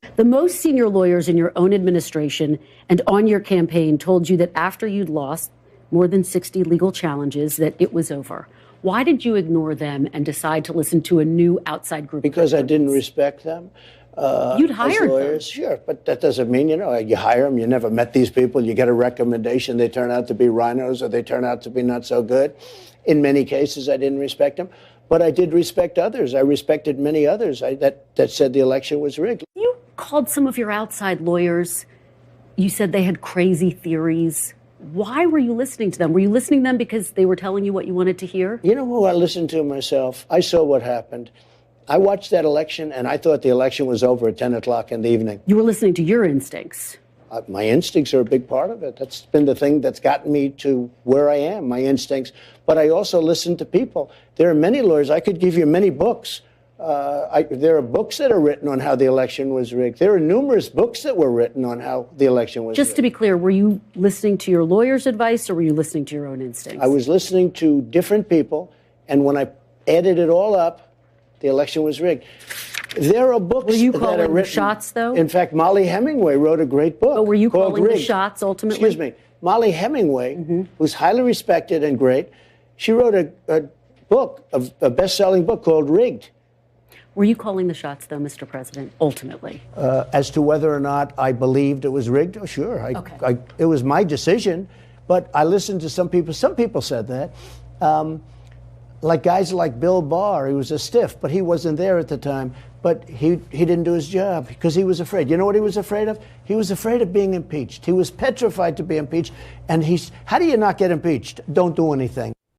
The most senior lawyers in your own administration and on your campaign told you that after you'd lost more than 60 legal challenges, that it was over. Why did you ignore them and decide to listen to a new outside group? Because I didn't respect them. You'd hired lawyers, them. Sure, but that doesn't mean, you hire them, you never met these people, you get a recommendation, they turn out to be rhinos or they turn out to be not so good. In many cases, I didn't respect them, but I did respect others. I respected many others that said the election was rigged. You called some of your outside lawyers, you said they had crazy theories. Why were you listening to them? Were you listening to them because they were telling you what you wanted to hear? You know who I listened to myself? I saw what happened. I watched that election, and I thought the election was over at 10 o'clock in the evening. You were listening to your instincts. My instincts are a big part of it. That's been the thing that's gotten me to where I am, my instincts. But I also listen to people. There are many lawyers. I could give you many books. There are books that are written on how the election was rigged. There are numerous books that were written on how the election was rigged. Just to be clear, were you listening to your lawyer's advice or were you listening to your own instincts? I was listening to different people, and when I added it all up, the election was rigged. There are books that are written. Were you calling the shots, though? In fact, Molly Hemingway wrote a great book. But were you called calling Rigged. the shots ultimately? Excuse me. Molly Hemingway, who's highly respected and great, she wrote a book, a best-selling book called Rigged. Were you calling the shots, though, Mr. President, ultimately? As to whether or not I believed it was rigged, oh, sure. It was my decision, but I listened to some people. Some people said that. Like guys like Bill Barr, he was a stiff, but he wasn't there at the time. But he didn't do his job because he was afraid. You know what he was afraid of? He was afraid of being impeached. He was petrified to be impeached. And how do you not get impeached? Don't do anything.